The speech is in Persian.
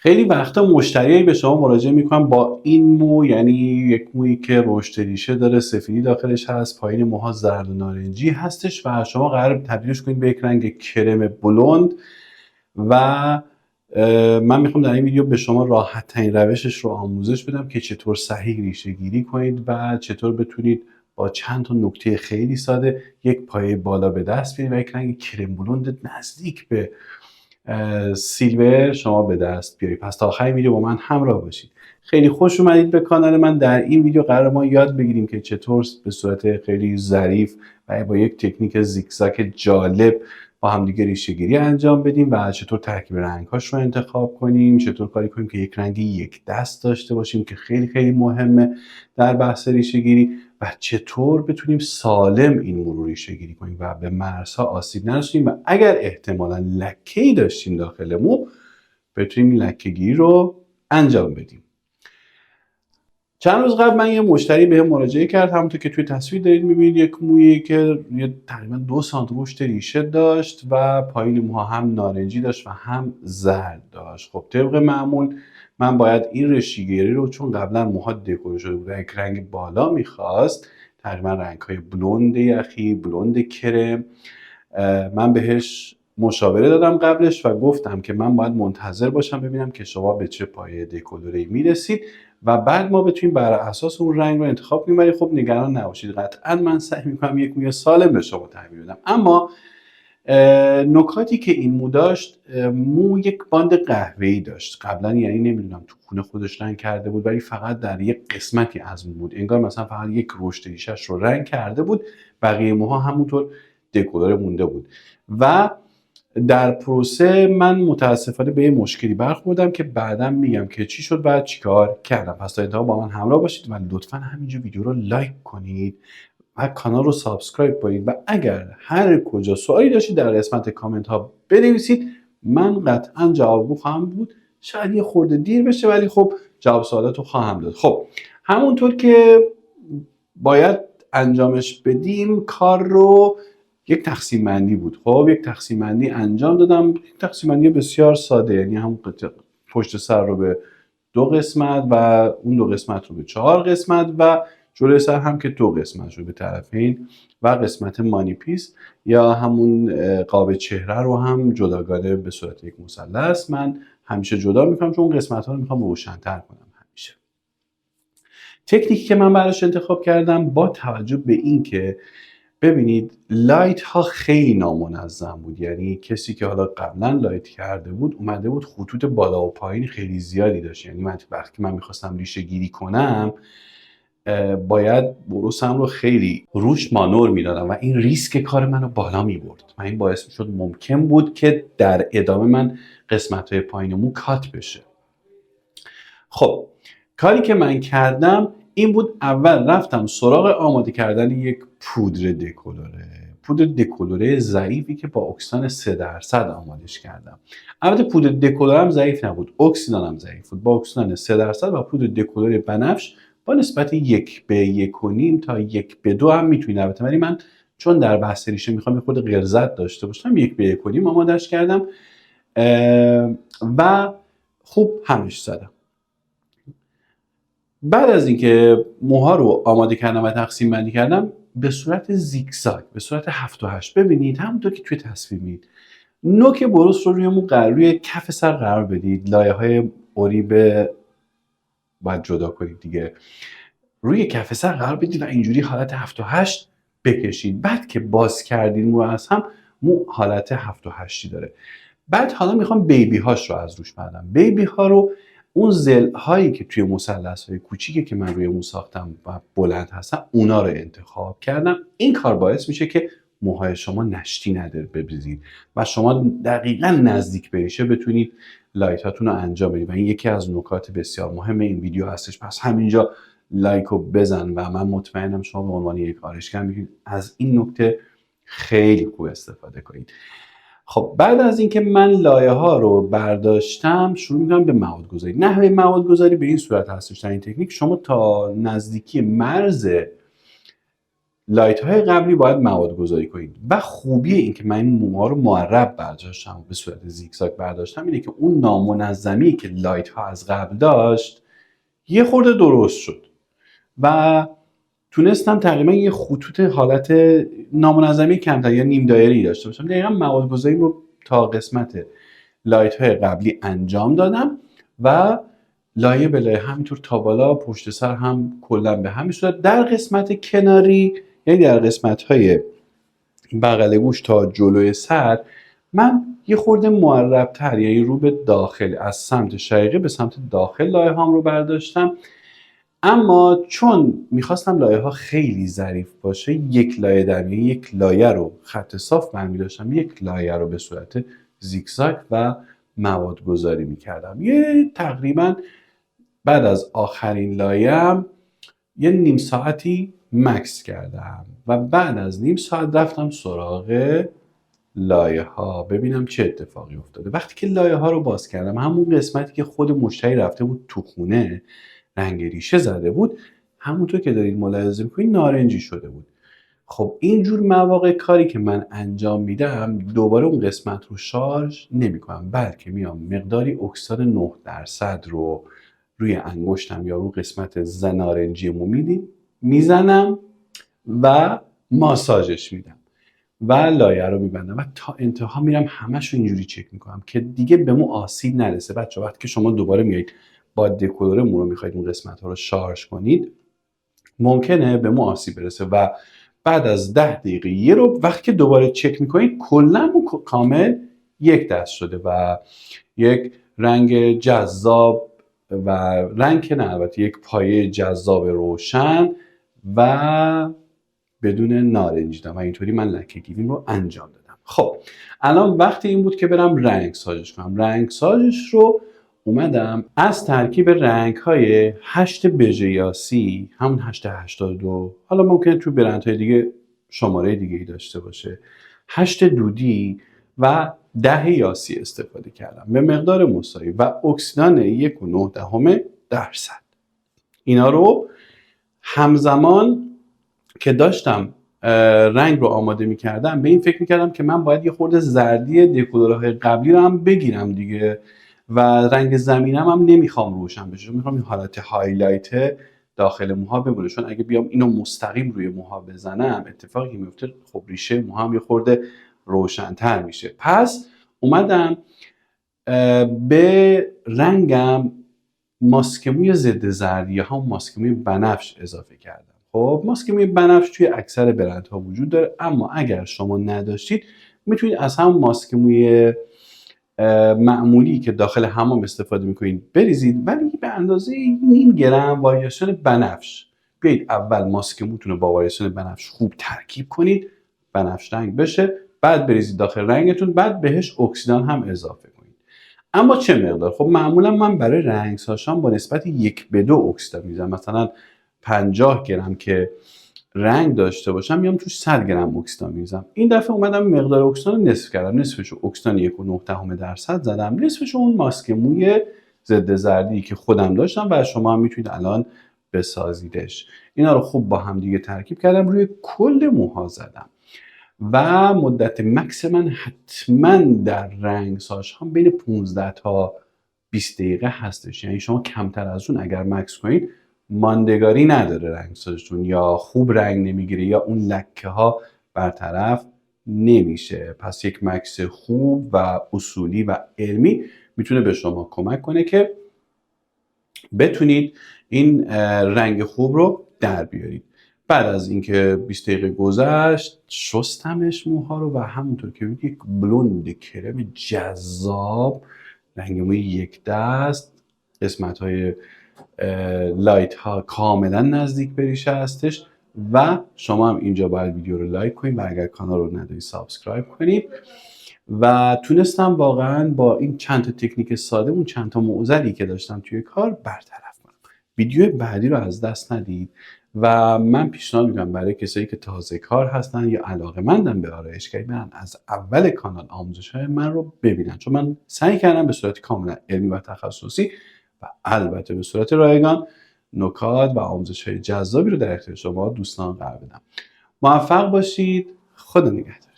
خیلی وقتا مشتریایی به شما مراجعه میکنن با این مو، یعنی یک مویی که رشد ریشه داره، سفیدی داخلش هست، پایین موها زرد و نارنجی هستش و شما قرار تبدیلش کنید به یک رنگ کرم بلوند. و من میخوام در این ویدیو به شما راحت ترین روشش رو آموزش بدم که چطور صحیح ریشه گیری کنید و چطور بتونید با چند تا نکته خیلی ساده یک پایه بالا به دست بیارید و یک رنگ کرم بلوند نزدیک به سیلور شما به دست بیارید. پس تا آخر ویدیو با من همراه باشید. خیلی خوش اومدید به کانال من. در این ویدیو قرار ما یاد بگیریم که چطور به صورت خیلی ظریف و با یک تکنیک زیگزاگ جالب با همدیگه ریشه گیری انجام بدیم و چطور ترکیب رنگ‌هاش رو انتخاب کنیم، چطور کاری کنیم که یک رنگ یک دست داشته باشیم که خیلی خیلی مهمه در بحث ریشه گیری، و چطور بتونیم سالم این مو رو ریشه گیری کنیم و به مرزها آسیب نرسونیم و اگر احتمالاً لکه‌ای داشتیم داخل مو بتونیم لکه گیری رو انجام بدیم. چند روز قبل من یه مشتری بهم مراجعه کرد، همونطور که توی تصویر دارید می‌بینید، یک مویی که تقریبا 2 سانتی رشد ریشه داشت و پایین موها هم نارنجی داشت و هم زرد داشت. خب طبق معمول من باید این ریشه‌گیری رو، چون قبلا موها دکور شده بود و یک رنگ بالا می‌خواست، تقریبا رنگ‌های بلوند یخی، بلوند کرم، من بهش مشاوره دادم قبلش و گفتم که من باید منتظر باشم ببینم که شما به چه پایه دکولوره‌ای میرسید و بعد ما بتونیم بر اساس اون رنگ رو انتخاب کنیم. ولی خب نگران نباشید، قطعا من سعی میکنم یک موی سالم به شما تحویل بدم. اما نکاتی که این مو داشت، مو یک باند قهوه‌ای داشت قبلا، یعنی نمیدونم تو خونه خودش رنگ کرده بود ولی فقط در یک قسمتی از مو بود، انگار مثلا فقط یک رشته ریشش رو رنگ کرده بود، بقیه موها همونطور دکولور مونده بود. و در پروسه من متاسفانه به یه مشکلی برخوردم که بعدا میگم که چی شد بعد چیکار کردم. پس تا انتها با من همراه باشید و لطفا همینجا ویدیو رو لایک کنید و کانال رو سابسکرایب کنید و اگر هر کجا سوالی داشتید در قسمت کامنت ها بنویسید، من قطعا جواب خواهم بود. شاید یه خورده دیر بشه ولی خب جواب سوالات رو خواهم داد. خب همونطور که باید انجامش بدیم کار رو، یک تقسیم بندی بود. خب یک تقسیم بندی انجام دادم، یک تقسیم بندی بسیار ساده، یعنی همون پشت سر رو به 2 قسمت و اون 2 قسمت رو به 4 قسمت و جلوی سر هم که 2 قسمت رو به طرفین و قسمت مانی پیس یا همون قاب چهره رو هم جداگانه به صورت یک مثلث من همیشه جدا میکنم، چون اون قسمت ها رو میخوام روشن‌تر کنم. همیشه تکنیکی که من براش انتخاب کردم با توجه به این که ببینید لایت ها خیلی نامنظم بود، یعنی کسی که حالا قبلا لایت کرده بود اومده بود خطوط بالا و پایین خیلی زیادی داشت، یعنی من وقتی من میخواستم ریشه گیری کنم باید بروسم رو خیلی روش مانور میدادم و این ریسک کار منو بالا میبرد و این باعث میشد ممکن بود که در ادامه من قسمت های پایین مو کات بشه. خب کاری که من کردم این بود، اول رفتم سراغ آماده کردن یک پودر دکولوره، پودر دکولوره ضعیفی که با اکسیدان 3% آمادش کردم. البته پودر دکولورم ضعیف نبود، اکسیدانم ضعیف بود. با اکسیدان 3% و پودر دکولور بنفش با نسبت 1:1.5 تا 1:2 هم میتونید، البته ولی من چون در بحث ریشه میخوام خود غلظت داشته باشم 1:1.5 آمادش کردم و خوب همش زدم. بعد از اینکه موها رو آماده کردم و تقسیم بندی کردم به صورت زیگزاگ، به صورت 7 و 8، ببینید همونطور که توی تصویر می‌بینید نوک بروس رو روی کف سر قرار بدید، لایه های اوریب باید جدا کنید دیگه، روی کف سر قرار بدید و اینجوری حالت 7 و 8 بکشید. بعد که باز کردید مو از هم، مو حالت 7 و 8 داره. بعد حالا میخوام بیبی هاش رو از روش بدم. بیبی ها رو، اون زل هایی که توی مثلث های کوچیکی که من روی مو ساختم و بلند هستن، اونا رو انتخاب کردم. این کار باعث میشه که موهای شما نشتی نداره ببریزید و شما دقیقا نزدیک به ریشه بتونید لایت هاتون رو انجام بدید و این یکی از نکات بسیار مهم این ویدیو هستش. پس همینجا لایک رو بزن و من مطمئنم شما به عنوان یک آرایشگر میتونید از این نکته خیلی خوب استفاده کنید. خب بعد از اینکه من لایه ها رو برداشتم شروع میکنم به مواد گذاری. نحوه مواد گذاری به این صورت هستش در این تکنیک: شما تا نزدیکی مرز لایت های قبلی باید مواد گذاری کنید و خوبی این که من این موها رو مربع برداشتم و به صورت زیگزاگ برداشتم اینه که اون نامنظمی که لایت ها از قبل داشت یه خورده درست شد و تونستم تقریبا یه خطوط حالت نامنظمی کمتر یا نیم دایره‌ای داشته باشم. دقیقا مواد گذاری رو تا قسمت لایت های قبلی انجام دادم و لایه به لایه همینطور تا بالا پشت سر هم کلا به همین صورت. در قسمت کناری یعنی در قسمت های بغل گوش تا جلوی سر من یه خورده مربع‌تر یعنی رو به داخل از سمت شقیقه به سمت داخل لایه هام رو برداشتم، اما چون میخواستم لایه ها خیلی ظریف باشه یک لایه در یک لایه رو خط صاف برمی داشتم، یک لایه رو به صورت زیگزاگ و مواد گذاری میکردم. یه تقریبا بعد از آخرین لایه‌ام یه نیم ساعتی مکس کردم و بعد از نیم ساعت رفتم سراغ لایه ها ببینم چه اتفاقی افتاده. وقتی که لایه ها رو باز کردم همون قسمتی که خود مشتری رفته بود تو خونه رنگ ریشه زده بود همونطور که دارید ملاحظه میکنید نارنجی شده بود. خب اینجور مواقع کاری که من انجام میدم دوباره اون قسمت رو شارژ نمی کنم، بلکه میام مقداری اکسید 9% رو روی انگشتم یا رو قسمت نارنجی مو میزنم و ماساژش میدم و لایه رو میبندم و تا انتها میرم همش رو اینجوری چک میکنم که دیگه به مو آسیب نرسه. بچه وقتی که شما دوباره میایید با دکولور مو رو میخواید اون قسمت ها رو شارژ کنید ممکنه به مو آسیب برسه و بعد از 10 دقیقه یه رو وقتی که دوباره چک میکنید کلا مو کامل یک دست شده و یک رنگ جذاب و رنگ که نه البته یک پایه جذاب روشن و بدون نارنجی دادم و اینطوری من لکه گیریم رو انجام دادم. خب الان وقت این بود که برم رنگ سازش کنم. رنگ سازش رو اومدم از ترکیب رنگ های 8 بژه یاسی همون 882 حالا ممکنه تو برندهای دیگه شماره دیگه ای داشته باشه 8 دودی و 10 یاسی استفاده کردم به مقدار مساوی و اکسیدان 1.9%. اینا رو همزمان که داشتم رنگ رو آماده میکردم به این فکر میکردم که من باید یه خورده زردی دکولورهای قبلی رو هم بگیرم دیگه و رنگ زمینم هم نمیخوام روشن بشه، میخوام این حالت هایلایت داخل موها بمونه، چون اگه بیام اینو مستقیم روی موها بزنم اتفاقی میفته خب ریشه موها هم یه خورده روشن‌تر میشه. پس اومدم به رنگم ماسک موی ضد زردی یا هم ماسک موی بنفش اضافه کردم. خب ماسک موی بنفش توی اکثر برندها وجود داره، اما اگر شما نداشتید میتونید از هم ماسک موی معمولی که داخل حمام استفاده میکنید بریزید، ولی به اندازه 0.5 گرم واریاسیون بنفش بیایید اول ماسک موتون رو با واریاسیون بنفش خوب ترکیب کنید بنفش رنگ بشه، بعد بریزید داخل رنگتون، بعد بهش اکسیدان هم اضافه کنید. اما چه مقدار؟ خب معمولا من برای رنگ سازشم با نسبت 1:2 اکسیدان میزنم. مثلا 50 گرم که رنگ داشته باشم میام توش 100 گرم اکسیدان میزنم. این دفعه اومدم مقدار اکسیدان رو نصف کردم، نصفش اکسیدان 1.9% زدم، نصفش اون ماسک موی ضد زردی که خودم داشتم و شما هم میتونید الان بسازیدش. اینا رو خوب با هم دیگه ترکیب کردم روی کل موها زدم و مدت مکس من حتما در رنگ سازش هم بین 15 تا 20 دقیقه هستش. یعنی شما کمتر از اون اگر مکس کنید ماندگاری نداره رنگ سازتون، یا خوب رنگ نمیگیره یا اون لکه ها برطرف نمیشه. پس یک مکس خوب و اصولی و علمی میتونه به شما کمک کنه که بتونید این رنگ خوب رو در بیارید. بعد از اینکه 20 دقیقه گذشت شستمش موها رو و همونطور که میگید یک بلوند کرم جذاب رنگ موی یک دست، قسمت های لایت ها کاملا نزدیک به ریشه هستش و شما هم اینجا باید ویدیو رو لایک کنید و اگر کانال رو ندارید سابسکرایب کنید. و تونستم واقعا با این چند تا تکنیک ساده اون چند تا معضلی که داشتم توی کار برطرف کنم. ویدیو بعدی رو از دست ندید و من پیشنهاد میکنم برای کسایی که تازه کار هستن یا علاقه‌مندن به آرایشگری برن از اول کانال آموزش‌های من رو ببینن، چون من سعی کردم به صورت کاملا علمی و تخصصی و البته به صورت رایگان نکات و آموزش‌های جذابی رو در اختیار شما دوستان قرار بدم. موفق باشید. خدا نگهدار.